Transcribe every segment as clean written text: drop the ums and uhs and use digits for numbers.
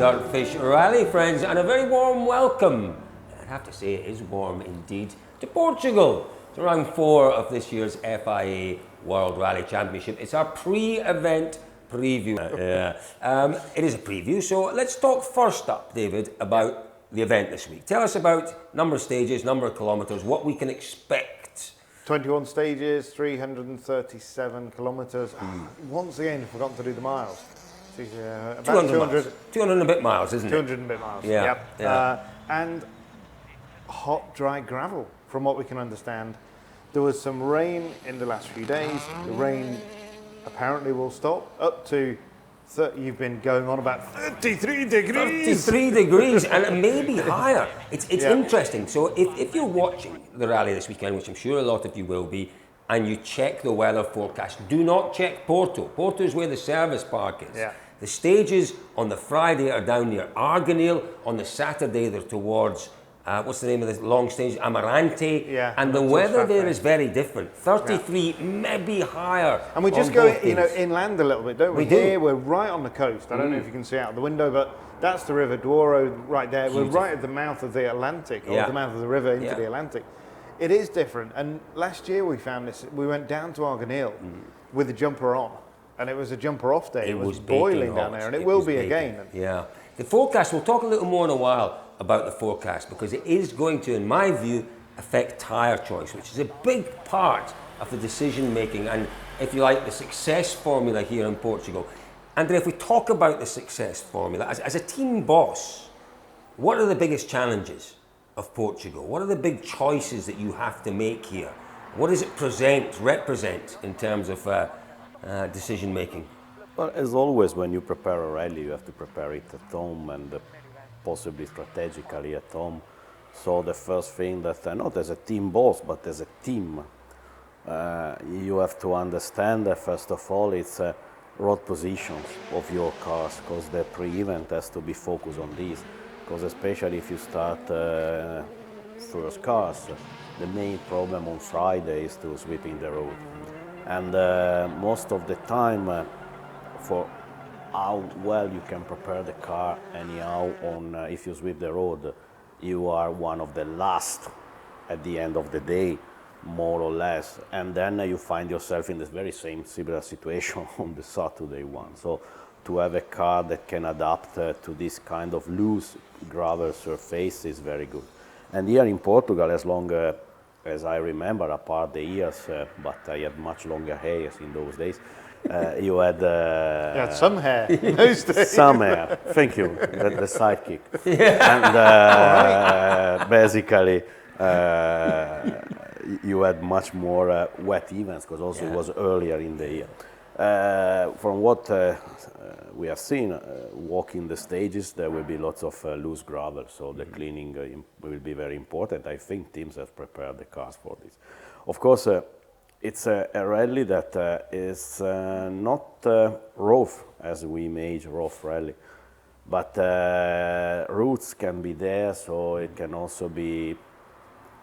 Dirtfish Rally, friends, and a very warm welcome. I'd have to say it is warm indeed to Portugal. It's round 4 of this year's FIA World Rally Championship. It's our pre-event preview. It is a preview, so let's talk first up, David, about the event this week. Tell us about number of stages, number of kilometres, what we can expect. 21 stages, 337 kilometres. Once again, I've forgotten to do the miles. About 200. 200 and a bit miles, isn't it? 200 and a bit miles, yeah. And hot, dry gravel, from what we can understand. There was some rain in the last few days. The rain apparently will stop up to, you've been going on about 33 degrees. 33 degrees, and maybe higher. It's interesting. So if you're watching the rally this weekend, which I'm sure a lot of you will be, and you check the weather forecast, do not check Porto. Porto is where the service park is. Yeah. The stages on the Friday are down near Arganil. On the Saturday, they're towards, what's the name of this long stage? Amarante. Yeah, and the weather there is very different. 33, maybe higher. And we just go, inland a little bit, don't we? Here, we're right on the coast. I don't know if you can see out the window, but that's the River Douro right there. Beautiful. We're right at the mouth of the Atlantic, or the mouth of the river into the Atlantic. It is different. And last year we found this, we went down to Arganil with the jumper on. And it was a jumper off day. It was boiling down there, and it will be again. Yeah. The forecast, we'll talk a little more in a while about the forecast, because it is going to, in my view, affect tyre choice, which is a big part of the decision making and, if you like, the success formula here in Portugal. Andrea, if we talk about the success formula, as a team boss, what are the biggest challenges of Portugal? What are the big choices that you have to make here? What does it represent in terms of decision making? Well, as always, when you prepare a rally, you have to prepare it at home and possibly strategically at home. So the first thing that, not as a team boss, but as a team, you have to understand that first of all, it's road positions of your cars, because the pre-event has to be focused on these. Because especially if you start first cars, the main problem on Friday is to sweeping the road. And most of the time, for how well you can prepare the car anyhow on if you sweep the road, you are one of the last at the end of the day, more or less. And then you find yourself in this very same similar situation on the Saturday one. So to have a car that can adapt to this kind of loose gravel surface is very good. And here in Portugal, as long as I remember, apart the ears, but I had much longer hairs in those days, you had... you had some hair in those days. Some hair, thank you, the sidekick. And basically, you had much more wet events, because also it was earlier in the year. From what we have seen, walking the stages, there will be lots of loose gravel, so the cleaning will be very important. I think teams have prepared the cars for this. Of course, it's a rally that is not rough as we imagine rough rally, but routes can be there, so it can also be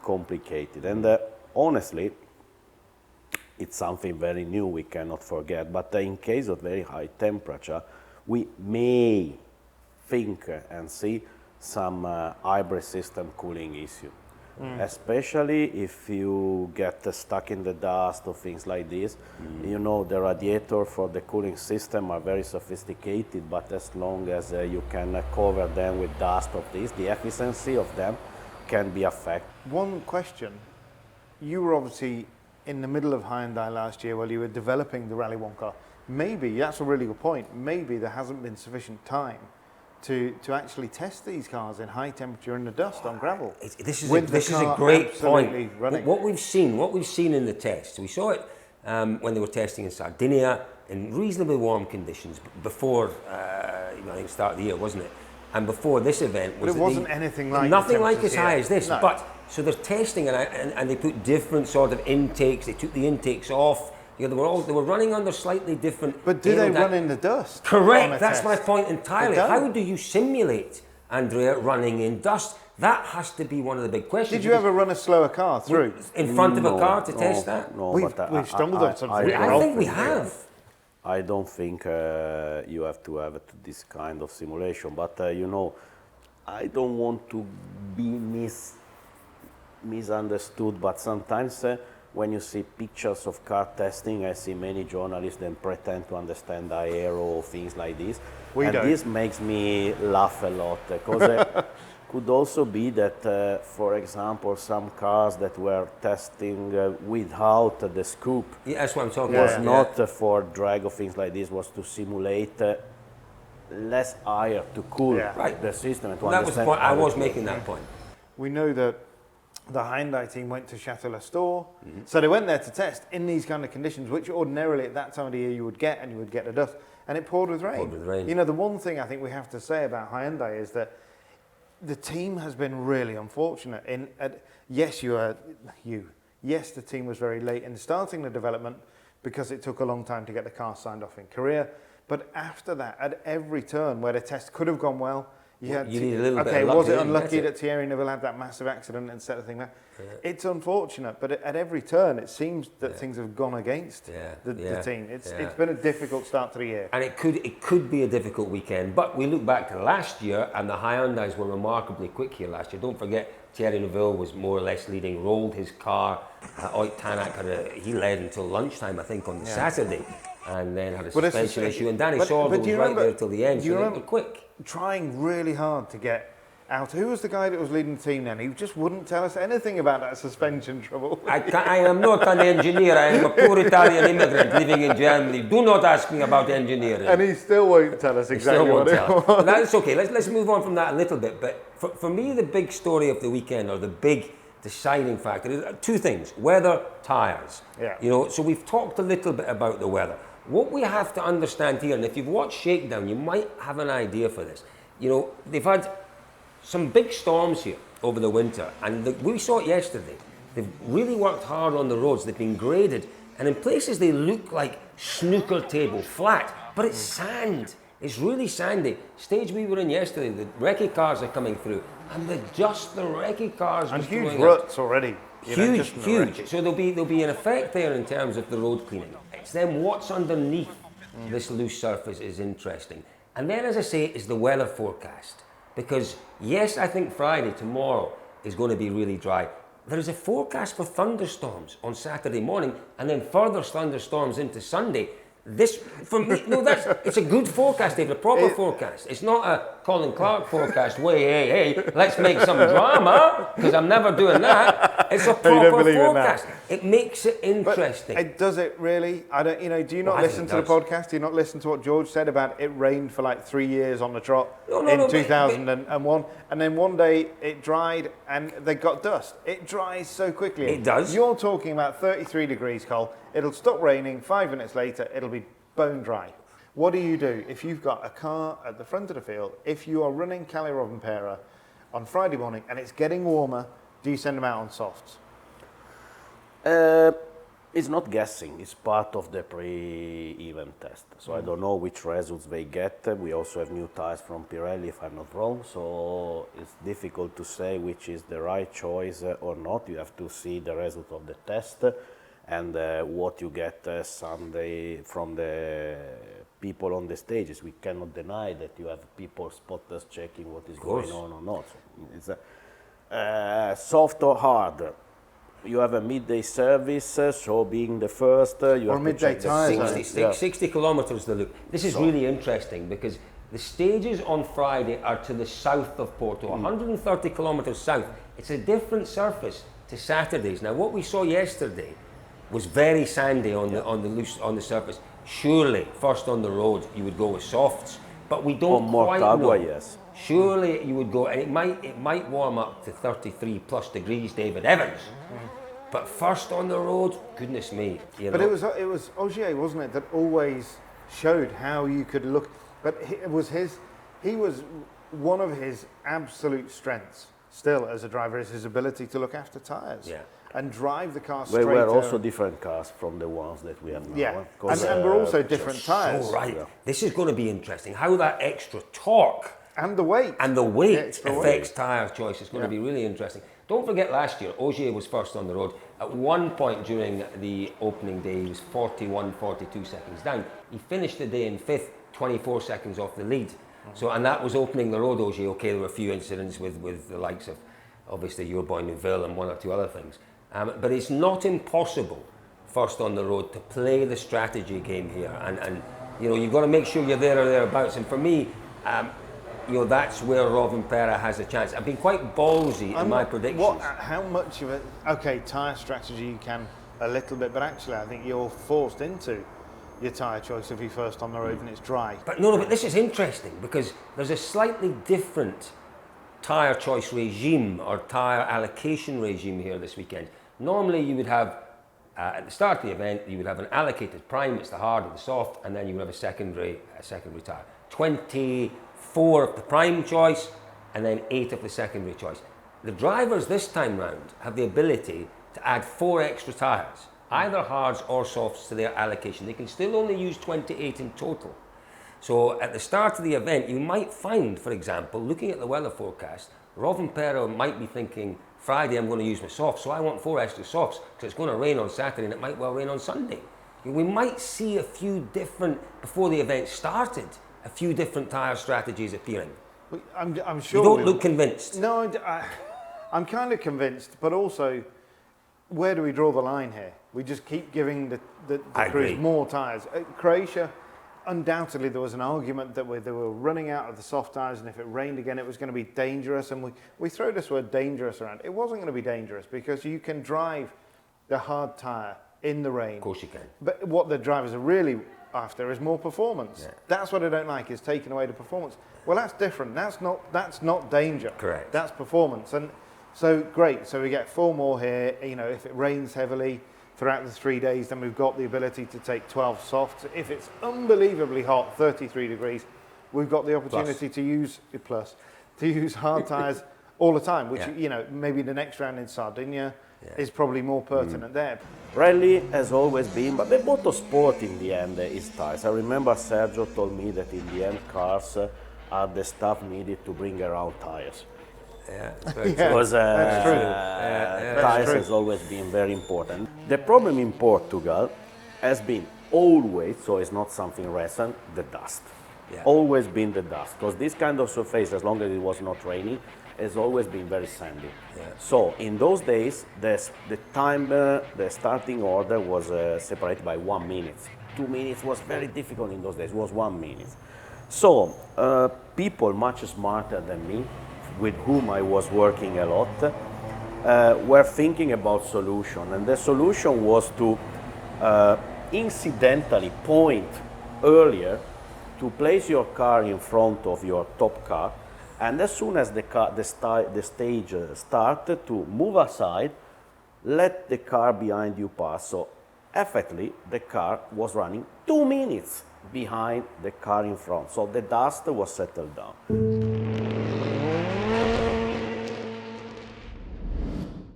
complicated. And honestly, it's something very new we cannot forget, but in case of very high temperature, we may think and see some hybrid system cooling issue. Especially if you get stuck in the dust or things like this. You know, the radiator for the cooling system are very sophisticated, but as long as you can cover them with dust of this, the efficiency of them can be affected. One question, you were obviously in the middle of Hyundai last year while you were developing the Rally 1 car. Maybe, that's a really good point, maybe there hasn't been sufficient time to actually test these cars in high temperature in the dust on gravel. This is a great point. What we've seen in the tests, we saw it when they were testing in Sardinia in reasonably warm conditions before I think the start of the year, wasn't it? And before this event, but it wasn't anything like nothing like as high as this. No. But so they're testing and they put different sort of intakes. They took the intakes off. You know, they were running under slightly different. But do they run in the dust? Correct. That's my point entirely. How do you simulate, Andrea, running in dust? That has to be one of the big questions. Did you ever run a slower car through? In front of a car to test that? No, We've stumbled on something. I think we have. I don't think you have to have this kind of simulation, but you know, I don't want to be misunderstood, but sometimes when you see pictures of car testing, I see many journalists then pretend to understand aero or things like this. This makes me laugh a lot, because could also be that, for example, some cars that were testing without the scoop. Yeah, that's what I'm talking about. Was not for drag or things like this, was to simulate less air to cool the system. And to that was the point. I was making that point. We know that the Hyundai team went to Châtelet-Store, so they went there to test in these kind of conditions, which ordinarily at that time of the year you would get, and you would get the dust, and it poured with rain. You know, the one thing I think we have to say about Hyundai is that the team has been really unfortunate. Yes, the team was very late in starting the development because it took a long time to get the car signed off in Korea. But after that, at every turn where the test could have gone well, you need a little bit of luck. Was it unlucky that Thierry Neuville had that massive accident and set the thing back? Yeah. It's unfortunate, but at every turn it seems that things have gone against the team. It's been a difficult start to the year. And it could be a difficult weekend, but we look back to last year and the Hyundais were remarkably quick here last year. Don't forget, Thierry Neuville was more or less leading, rolled his car. Oit Tanak he led until lunchtime, I think, on the Saturday, and then had a suspension issue. And Danny Sordo was right there till the end, so they were quick. Trying really hard to get out. Who was the guy that was leading the team then? He just wouldn't tell us anything about that suspension trouble. I am not an engineer. I am a poor Italian immigrant living in Germany. Do not ask me about engineering. And he still won't tell us exactly what it was. But that's okay. Let's move on from that a little bit. But for me, the big story of the weekend, or the big deciding factor, is two things: weather, tyres. Yeah. You know, so we've talked a little bit about the weather. What we have to understand here, and if you've watched Shakedown, you might have an idea for this. You know, they've had some big storms here over the winter, and we saw it yesterday. They've really worked hard on the roads. They've been graded, and in places they look like snooker table flat, but it's sand. It's really sandy. Stage we were in yesterday, the recce cars are coming through, and the recce cars and huge ruts already. Huge. So there'll be an effect there in terms of the road cleaning. It's then what's underneath this loose surface is interesting. And then, as I say, is the weather forecast. Because yes, I think Friday, tomorrow, is going to be really dry. There is a forecast for thunderstorms on Saturday morning, and then further thunderstorms into Sunday. This, for me, it's a good forecast, David, a proper forecast. It's not a Colin Clark forecast, hey, let's make some drama, because I'm never doing that. It's a proper forecast. It makes it interesting. Does it really? I don't. Do you not listen to the podcast? Do you not listen to what George said about it rained for like 3 years on the trot in 2001, and then one day it dried and they got dust. It dries so quickly. It does. You're talking about 33 degrees, Cole. It'll stop raining, 5 minutes later, it'll be bone dry. What do you do if you've got a car at the front of the field, if you are running Calle Rovanpera on Friday morning and it's getting warmer, do you send them out on softs? It's not guessing, it's part of the pre-event test. So I don't know which results they get. We also have new tyres from Pirelli, if I'm not wrong. So it's difficult to say which is the right choice or not. You have to see the result of the test. And what you get Sunday from the people on the stages. We cannot deny that you have people, spotters, checking what is going on or not. So it's soft or hard. You have a midday service, so being the first, you have midday tires. 60 kilometres the loop. This is really interesting because the stages on Friday are to the south of Porto, 130 kilometres south. It's a different surface to Saturdays. Now, what we saw yesterday was very sandy on the surface. Surely, first on the road, you would go with softs, but we don't quite know. Yes. Surely you would go, and it might warm up to 33 plus degrees, David Evans. But first on the road, goodness me. But it was Ogier, wasn't it, that always showed how you could look. But he was one of his absolute strengths still as a driver is his ability to look after tyres. Yeah. And drive the car straight. They were also different cars from the ones that we have now. Yeah, and we're also different tyres. So right. Yeah. This is going to be interesting. How that extra torque and the weight affects tyre choice is going to be really interesting. Don't forget last year, Ogier was first on the road. At one point during the opening day, he was 41, 42 seconds down. He finished the day in 5th, 24 seconds off the lead. So, and that was opening the road, Ogier. Okay, there were a few incidents with the likes of, obviously, your boy Neuville and one or two other things. But it's not impossible, first on the road, to play the strategy game here. And you know, you've got to make sure you're there or thereabouts. And for me, you know, that's where Rovanperä has a chance. I've been quite ballsy in my predictions. How much of it? Okay, tyre strategy you can a little bit, but actually I think you're forced into your tyre choice if you're first on the road and it's dry. But no, but this is interesting because there's a slightly different tyre choice regime or tyre allocation regime here this weekend. Normally you would have, at the start of the event, you would have an allocated prime, it's the hard or the soft, and then you would have a secondary tyre. 24 of the prime choice and then 8 of the secondary choice. The drivers this time round have the ability to add 4 extra tyres, either hards or softs, to their allocation. They can still only use 28 in total. So at the start of the event, you might find, for example, looking at the weather forecast, Rovanperä might be thinking, Friday I'm going to use my softs, so I want 4 extra softs because it's going to rain on Saturday and it might well rain on Sunday. We might see a few different, before the event started, a few different tyre strategies appearing. I'm sure. You don't look convinced. No, I'm kind of convinced, but also, where do we draw the line here? We just keep giving the crews more tyres. Croatia, undoubtedly there was an argument that they were running out of the soft tyres, and if it rained again it was going to be dangerous, and we throw this word dangerous around. It wasn't going to be dangerous because you can drive the hard tyre in the rain. Of course you can. But what the drivers are really after is more performance. Yeah. That's what I don't like, is taking away the performance. Well, that's different. That's not danger. Correct. That's performance. And so great. So we get 4 more here. You know, if it rains heavily throughout the 3 days, then we've got the ability to take 12 softs. If it's unbelievably hot, 33 degrees, we've got the opportunity to use hard tyres all the time, which, you know, maybe the next round in Sardinia is probably more pertinent there. Rally has always been, but the motorsport in the end is tyres. I remember Sergio told me that in the end cars are the stuff needed to bring around tyres. Yeah, because that's true. Tyres has always been very important. The problem in Portugal has been always, so it's not something recent, the dust. Yeah. Always been the dust, because this kind of surface, as long as it was not raining, has always been very sandy. Yeah. So in those days, the starting order was separated by 1 minute. 2 minutes was very difficult in those days, it was 1 minute. So people much smarter than me, with whom I was working a lot, were thinking about solution. And the solution was to incidentally point earlier to place your car in front of your top car, and as soon as the stage started to move aside, let the car behind you pass. So effectively, the car was running 2 minutes behind the car in front. So the dust was settled down.